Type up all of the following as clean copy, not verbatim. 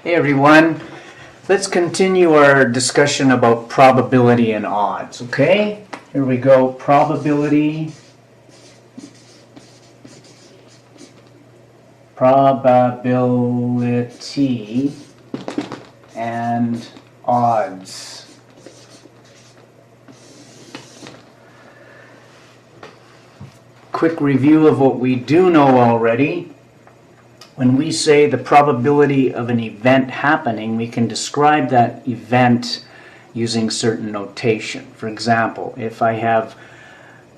Hey everyone, let's continue our discussion about probability and odds, okay? Here we go, probability and odds. Quick review of what we do know already. When we say the probability of an event happening, we can describe that event using certain notation. For example, if I have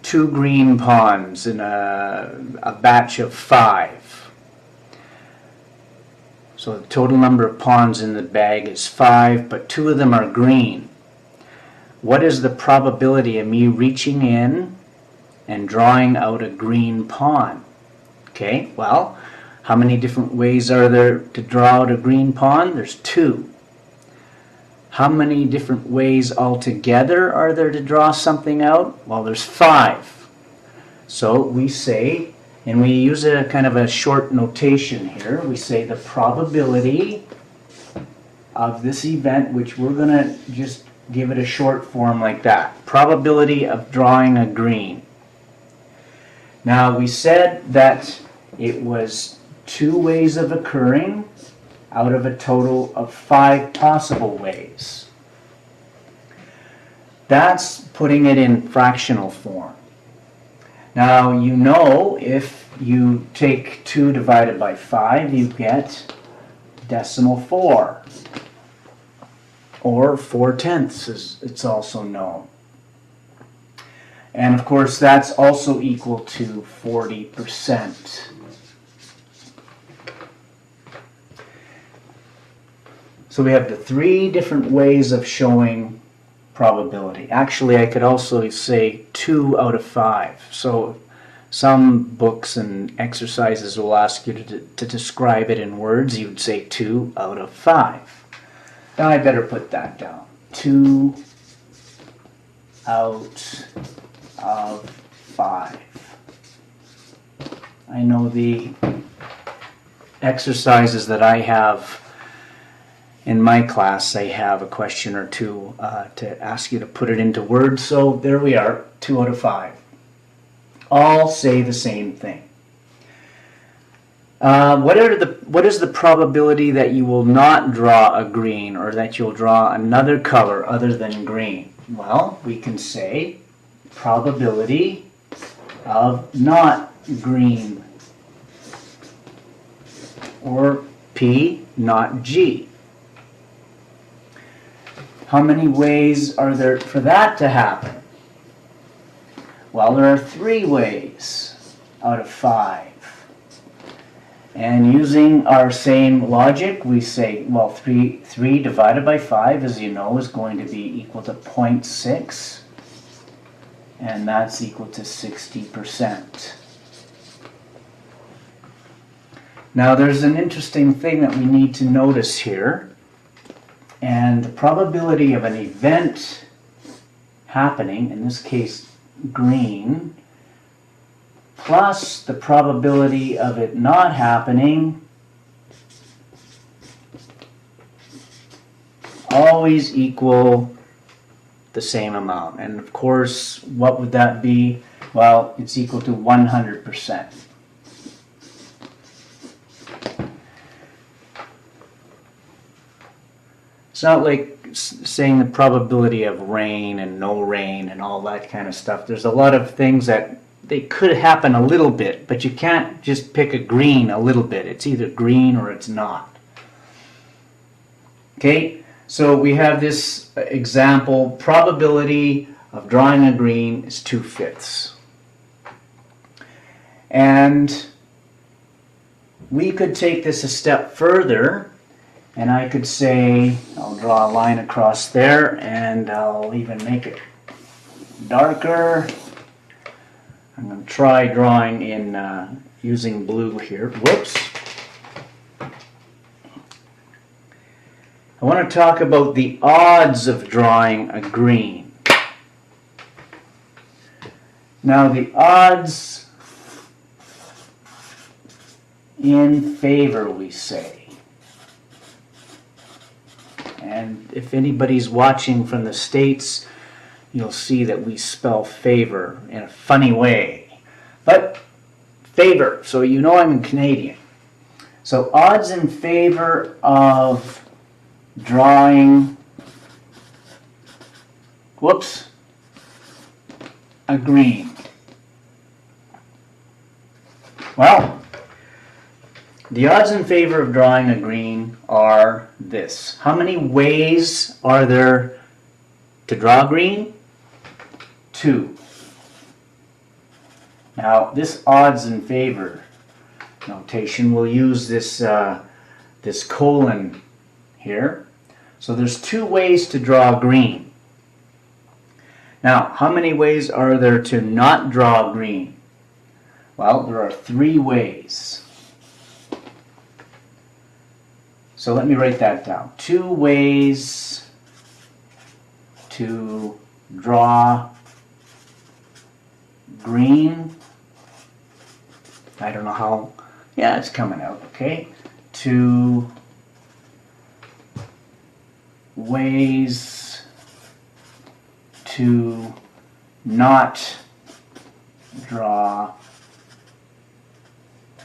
2 green pawns in a batch of 5, so the total number of pawns in the bag is 5, but 2 of them are green. What is the probability of me reaching in and drawing out a green pawn? Okay, well, how many different ways are there to draw out a green pawn? There's 2. How many different ways altogether are there to draw something out? Well, there's 5. So we say, and we use a kind of a short notation here, we say the probability of this event, which we're going to just give it a short form like that. Probability of drawing a green. Now we said that it was 2 ways of occurring out of a total of 5 possible ways. That's putting it in fractional form. Now you know if you take 2 divided by 5, you get decimal 4, or 4/10 as it's also known. And of course that's also equal to 40%. So we have the 3 different ways of showing probability. Actually, I could also say 2 out of 5. So some books and exercises will ask you to describe it in words. You would say 2 out of 5. Now I better put that down. 2 out of 5. I know the exercises that I have in my class, I have a question or 2 to ask you to put it into words. So there we are, 2 out of 5. All say the same thing. What is the probability that you will not draw a green, or that you'll draw another color other than green? Well, we can say probability of not green, or P not G. How many ways are there for that to happen? Well, there are 3 ways out of 5. And using our same logic, we say, well, 3 divided by 5, as you know, is going to be equal to 0.6. And that's equal to 60%. Now, there's an interesting thing that we need to notice here. And the probability of an event happening, in this case green, plus the probability of it not happening, always equal the same amount. And of course, what would that be? Well, it's equal to 100%. It's not like saying the probability of rain and no rain and all that kind of stuff. There's a lot of things that they could happen a little bit, but you can't just pick a green a little bit. It's either green or it's not. Okay, so we have this example. Probability of drawing a green is 2/5. And we could take this a step further. And I could say, I'll draw a line across there, and I'll even make it darker. I'm going to try drawing in using blue here. Whoops. I want to talk about the odds of drawing a green. Now the odds in favor, we say. And if anybody's watching from the States, you'll see that we spell favor in a funny way. But favor, so you know I'm Canadian. So odds in favor of drawing, a green. Well, the odds in favor of drawing a green are this. How many ways are there to draw green? 2. Now, this odds in favor notation, we'll use this, this colon here. So there's 2 ways to draw green. Now, how many ways are there to not draw green? Well, there are 3 ways. So let me write that down. 2 ways to draw green. I don't know how. Yeah, it's coming out, okay? 2 ways to not draw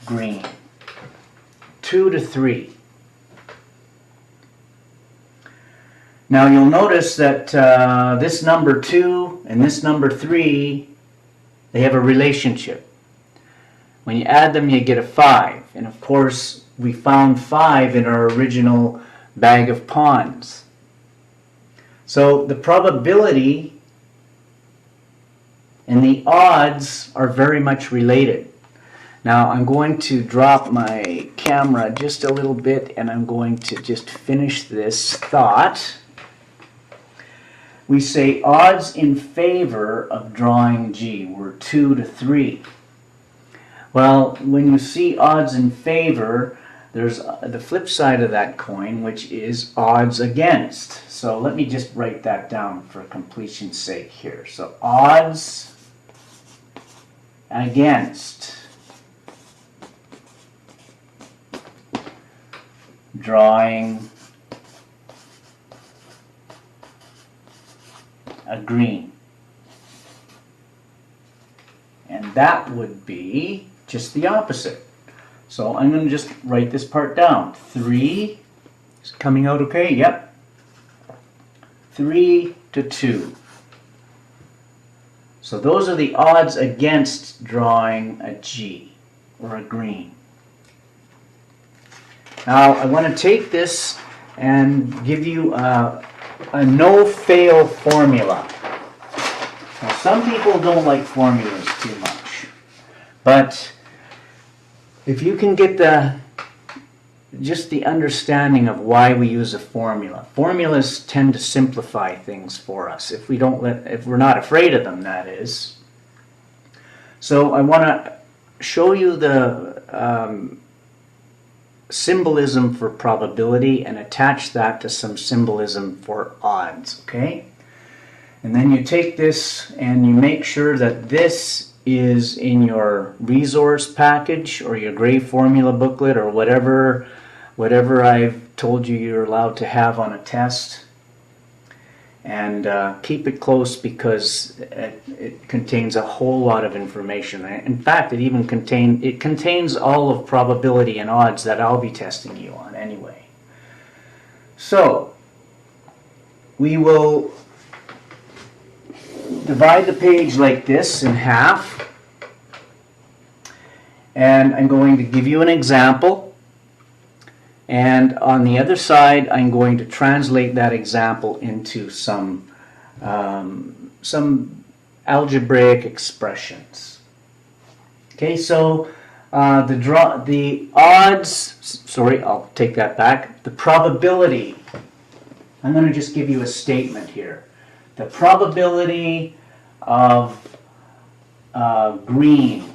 green. 2 to 3. Now you'll notice that this number 2 and this number 3, they have a relationship. When you add them, you get a 5. And of course, we found 5 in our original bag of pawns. So the probability and the odds are very much related. Now I'm going to drop my camera just a little bit and I'm going to just finish this thought. We say odds in favor of drawing G were 2 to 3. Well, when you see odds in favor, there's the flip side of that coin, which is odds against. So let me just write that down for completion's sake here. So odds against drawing a green. And that would be just the opposite. So I'm going to just write this part down. 3 is coming out okay? Yep. 3 to 2. So those are the odds against drawing a G or a green. Now I want to take this and give you a no-fail formula. Now some people don't like formulas too much, but if you can get just the understanding of why we use a formula. Formulas tend to simplify things for us if we're not afraid of them, that is. So I want to show you the symbolism for probability and attach that to some symbolism for odds, okay? And then you take this and you make sure that this is in your resource package or your Gray formula booklet or whatever I've told you you're allowed to have on a test. And keep it close because it contains a whole lot of information. In fact, it contains all of probability and odds that I'll be testing you on anyway. So we will divide the page like this in half, and I'm going to give you an example, and on the other side I'm going to translate that example into some algebraic expressions. Okay, so the odds, sorry, I'll take that back, the probability, I'm going to just give you a statement here. The probability of green,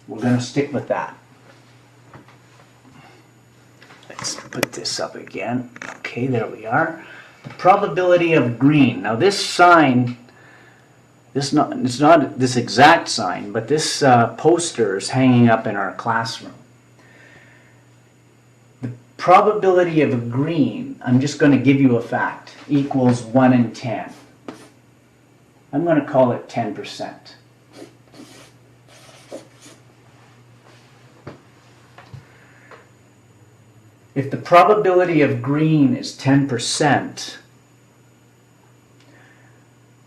we're going to stick with that. Let's put this up again. Okay, there we are. The probability of green. Now this sign, it's not this exact sign, but this poster is hanging up in our classroom. The probability of a green, I'm just going to give you a fact, equals 1 in 10. I'm going to call it 10%. If the probability of green is 10%,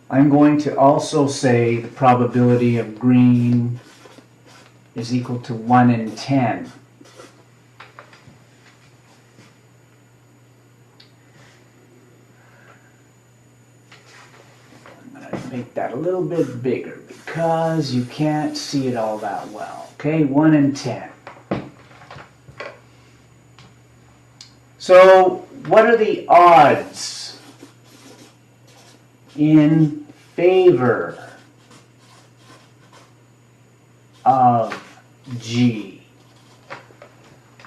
I'm going to also say the probability of green is equal to 1 in 10. I'm going to make that a little bit bigger because you can't see it all that well. Okay, 1 in 10. So, what are the odds in favor of G?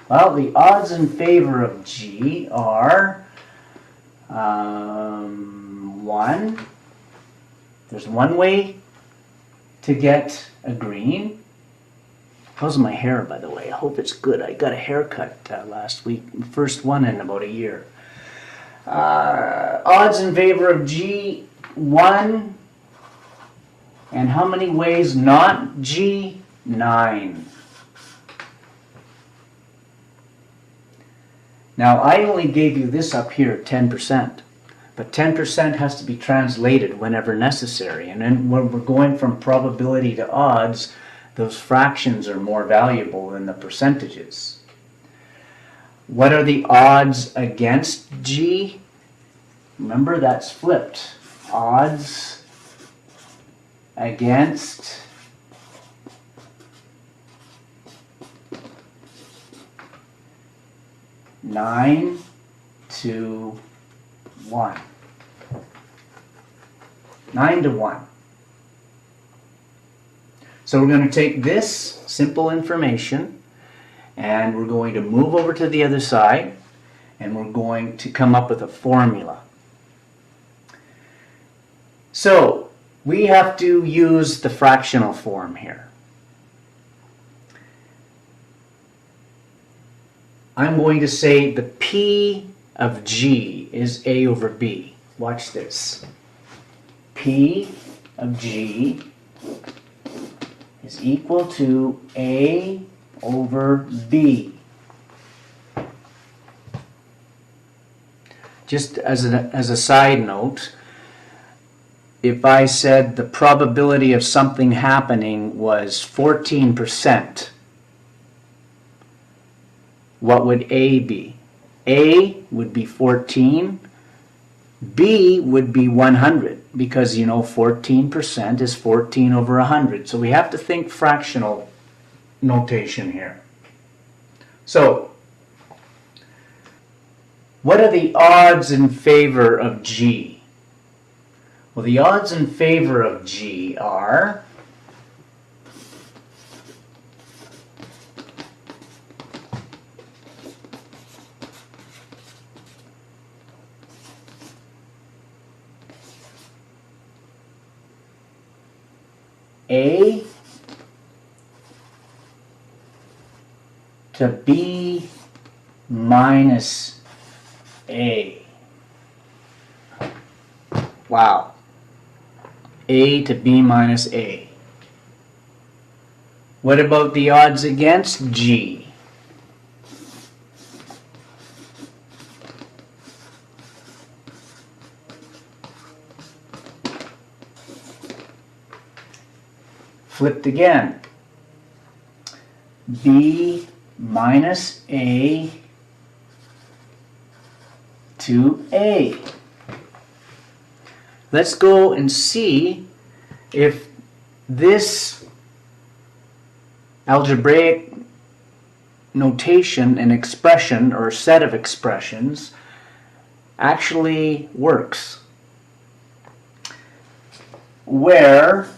Well, the odds in favor of G are 1. There's one way to get a green. How's my hair, by the way? I hope it's good. I got a haircut last week, first one in about a year. Odds in favor of G, 1. And how many ways not G? 9. Now, I only gave you this up here, 10%. But 10% has to be translated whenever necessary. And then when we're going from probability to odds, those fractions are more valuable than the percentages. What are the odds against G? Remember, that's flipped. Odds against (9 to 1). 9 to 1. So we're going to take this simple information and we're going to move over to the other side and we're going to come up with a formula. So we have to use the fractional form here. I'm going to say the P of G is A over B. Watch this. P of G is equal to A over B. Just as a side note, if I said the probability of something happening was 14%, what would A be? A would be 14, B would be 100, because 14% is 14 over 100. So we have to think fractional notation here. So, what are the odds in favor of G? Well, the odds in favor of G are A to B minus A. Wow. A to B minus A. What about the odds against G? Flipped again. B minus A to A. Let's go and see if this algebraic notation and expression or set of expressions actually works. Where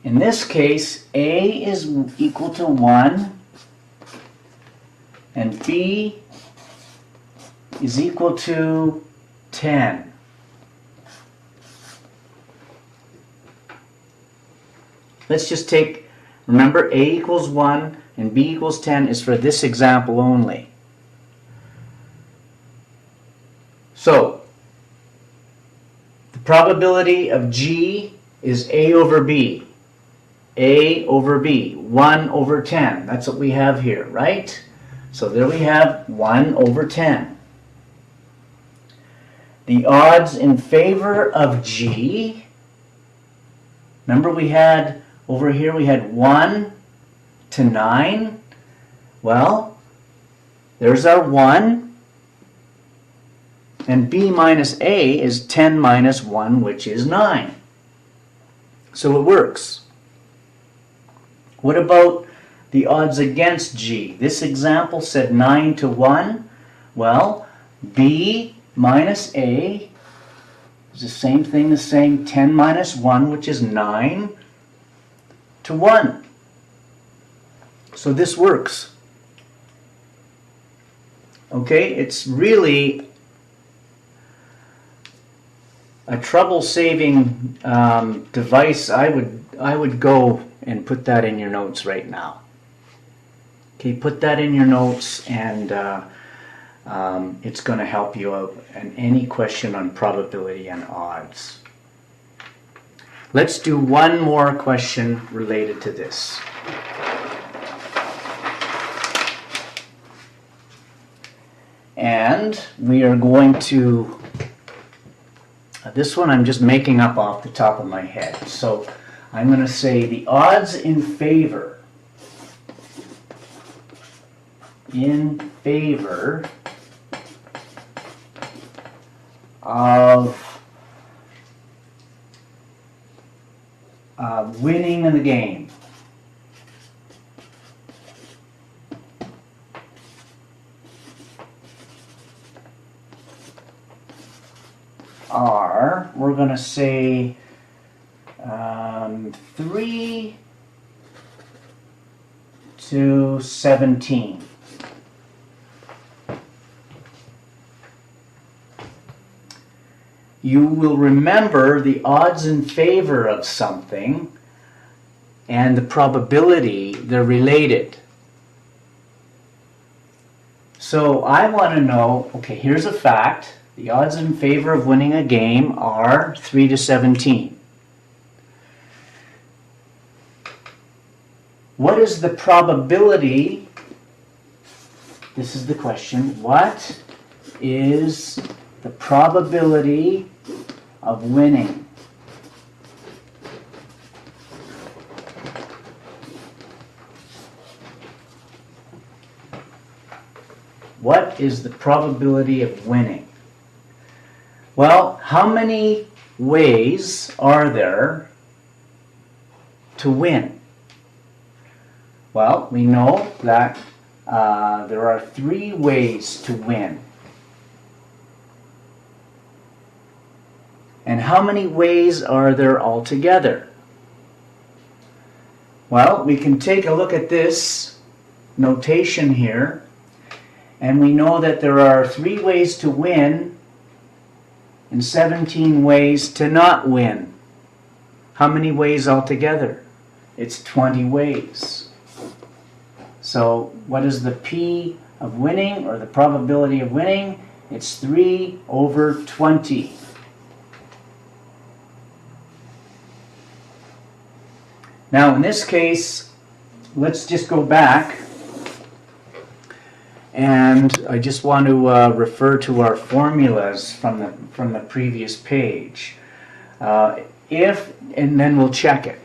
in this case, A is equal to 1 and B is equal to 10. Let's just take, remember, A equals 1, and b equals 10 is for this example only. So, the probability of G is A over B. A over B, 1 over 10. That's what we have here, right? So there we have 1 over 10. The odds in favor of G, remember we had, over here we had 1 to 9. Well, there's our 1. And B minus A is 10 minus 1, which is 9. So it works. What about the odds against G? This example said 9 to 1. Well, B minus A is the same thing as saying 10 minus 1, which is 9 to 1. So this works. Okay, it's really a trouble-saving device. I would go and put that in your notes right now. Okay, put that in your notes, and it's going to help you out in any question on probability and odds. Let's do one more question related to this. And we are going to, this one I'm just making up off the top of my head. So I'm going to say the odds in favor of winning in the game are, we're going to say 3 to 17. You will remember the odds in favor of something and the probability, they're related. So I want to know, okay, here's a fact. The odds in favor of winning a game are 3 to 17. What is the probability? This is the question. What is the probability of winning? What is the probability of winning? Well, how many ways are there to win? Well, we know that there are 3 ways to win. And how many ways are there altogether? Well, we can take a look at this notation here, and we know that there are 3 ways to win and 17 ways to not win. How many ways altogether? It's 20 ways. So what is the P of winning, or the probability of winning? It's 3 over 20. Now in this case, let's just go back, and I just want to refer to our formulas from the previous page. And then we'll check it.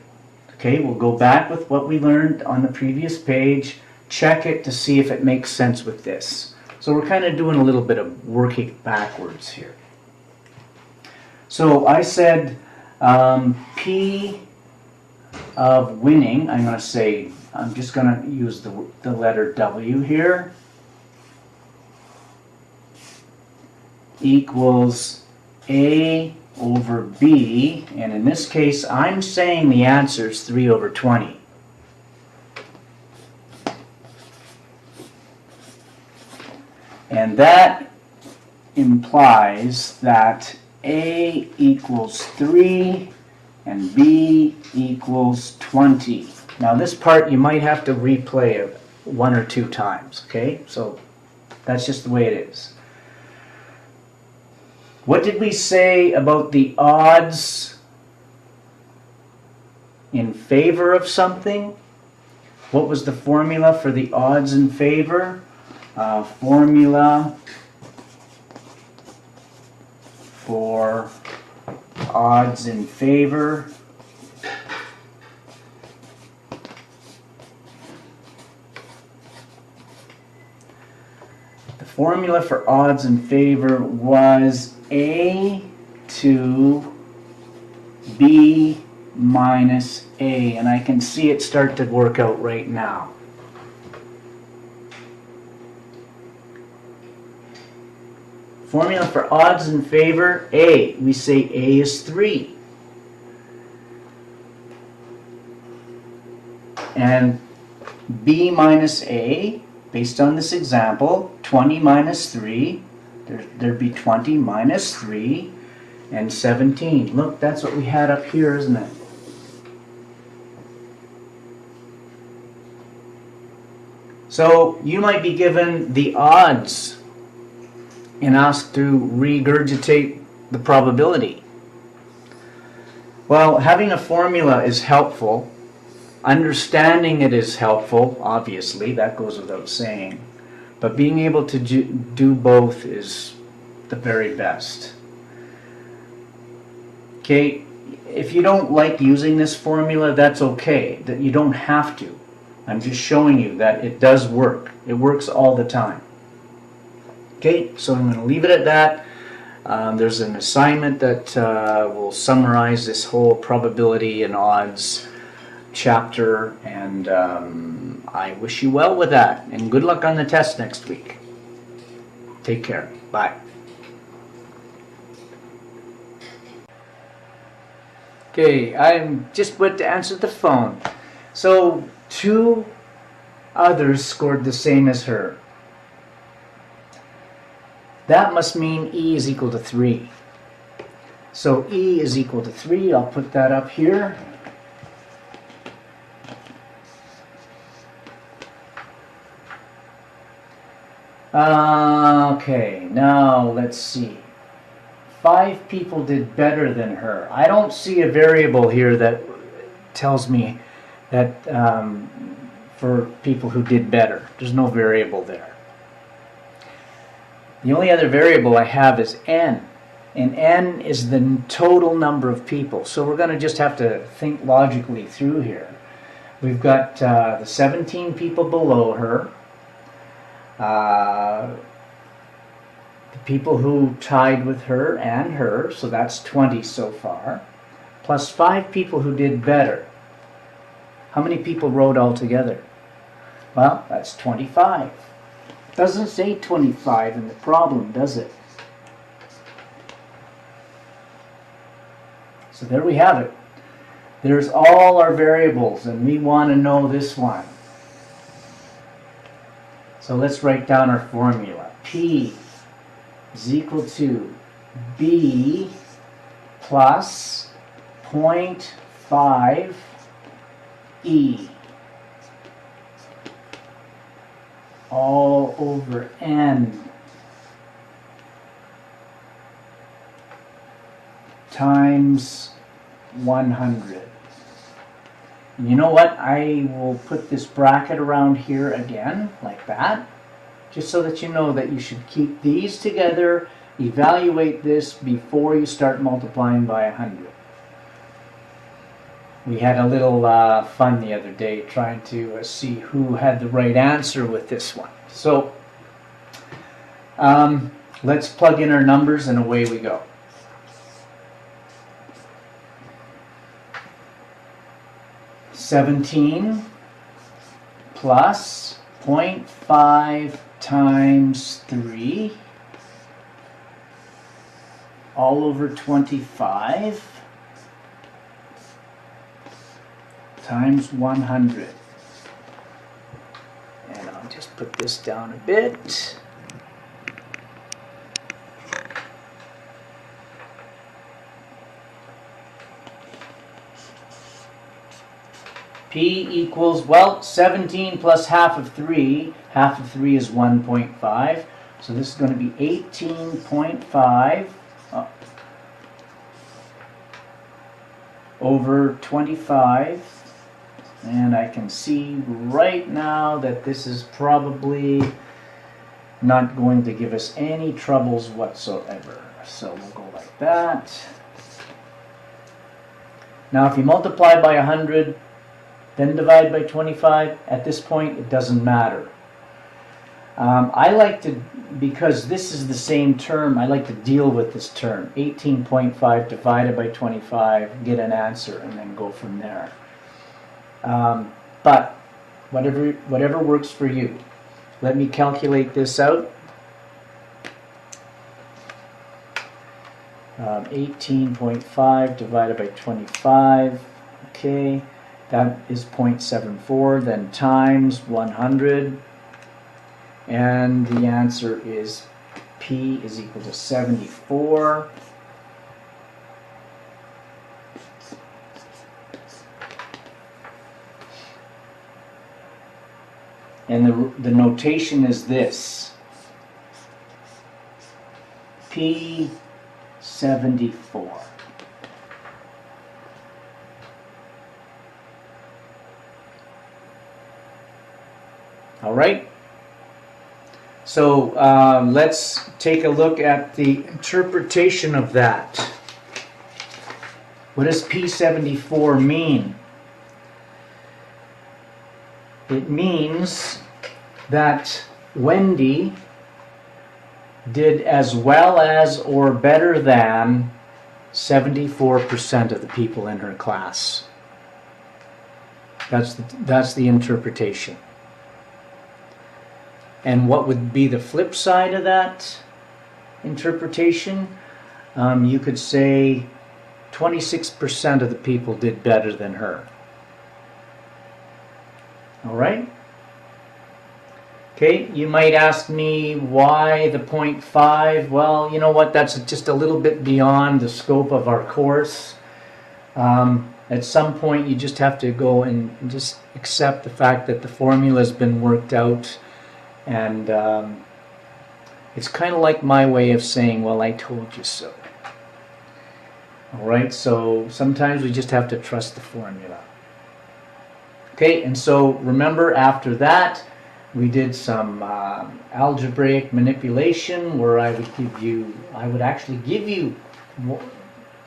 Okay, we'll go back with what we learned on the previous page, check it to see if it makes sense with this. So we're kind of doing a little bit of working backwards here. So I said P of winning, I'm going to say, I'm just going to use the letter W here, equals A over B, and in this case I'm saying the answer is 3 over 20. And that implies that A equals 3 and B equals 20. Now this part you might have to replay it 1 or 2 times, okay? So that's just the way it is. What did we say about the odds in favor of something? What was the formula for the odds in favor? Formula for odds in favor. The formula for odds in favor was A to B minus A, and I can see it start to work out right now. Formula for odds in favor, A. We say A is 3. And B minus A, based on this example, 20 minus 3, there'd be 20 minus 3, and 17. Look, that's what we had up here, isn't it? So you might be given the odds and asked to regurgitate the probability. Well, having a formula is helpful. Understanding it is helpful, obviously, that goes without saying. But being able to do both is the very best. Okay, if you don't like using this formula, that's okay. That you don't have to. I'm just showing you that it does work. It works all the time. Okay, so I'm going to leave it at that. There's an assignment that will summarize this whole probability and odds chapter, and I wish you well with that, and good luck on the test next week. Take care. Bye. Okay, I'm just went to answer the phone. So 2 others scored the same as her. That must mean E is equal to 3. So E is equal to 3. I'll put that up here. Okay, now let's see. 5 people did better than her. I don't see a variable here that tells me that for people who did better. There's no variable there. The only other variable I have is n, and n is the total number of people. So we're going to just have to think logically through here. We've got the 17 people below her, the people who tied with her and her, so that's 20 so far, plus 5 people who did better. How many people wrote altogether? Well, that's 25. Doesn't say 25 in the problem, does it? So there we have it. There's all our variables, and we want to know this one. So let's write down our formula. P is equal to B plus 0.5 E all over n times 100. And you know what? I will put this bracket around here again, like that, just so that you know that you should keep these together, evaluate this before you start multiplying by 100. We had a little fun the other day trying to see who had the right answer with this one. So let's plug in our numbers and away we go. $17 plus 0.5 times 3 all over 25 times 100. And I'll just put this down a bit. P equals, well, 17 plus half of 3. Half of 3 is 1.5. So this is going to be 18.5 over 25. And I can see right now that this is probably not going to give us any troubles whatsoever. So we'll go like that. Now if you multiply by 100, then divide by 25, at this point it doesn't matter. I like to, because this is the same term, I like to deal with this term. 18.5 divided by 25, get an answer, and then go from there. But whatever works for you. Let me calculate this out. 18.5 divided by 25. Okay, that is 0.74. Then times 100. And the answer is P is equal to 74. And the notation is this. P74. All right. So let's take a look at the interpretation of that. What does P74 mean? It means that Wendy did as well as or better than 74% of the people in her class. That's the interpretation. And what would be the flip side of that interpretation? You could say 26% of the people did better than her. All right? Okay, you might ask me why the 0.5. Well, you know what? That's just a little bit beyond the scope of our course. At some point, you just have to go and just accept the fact that the formula has been worked out. And it's kind of like my way of saying, well, I told you so. All right, so sometimes we just have to trust the formula. Okay, and so remember after that, we did some algebraic manipulation where I would actually give you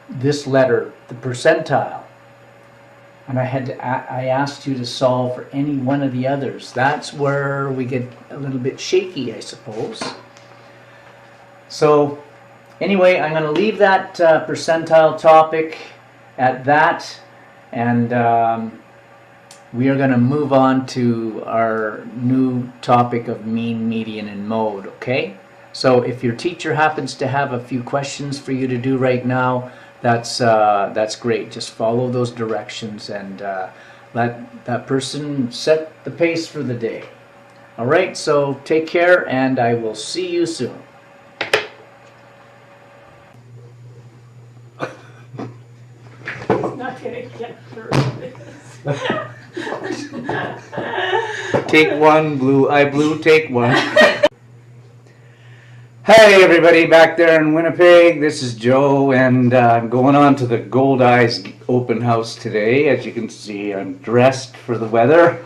this letter, the percentile. And I asked you to solve for any one of the others. That's where we get a little bit shaky, I suppose. So anyway, I'm going to leave that percentile topic at that, and we are going to move on to our new topic of mean, median, and mode, okay? So if your teacher happens to have a few questions for you to do right now, that's great. Just follow those directions and let that person set the pace for the day. All right, so take care, and I will see you soon. Not gonna get through this. Take one, Blue, take one. Hey everybody back there in Winnipeg, this is Joe, and I'm going on to the Gold Eyes open house today. As you can see, I'm dressed for the weather.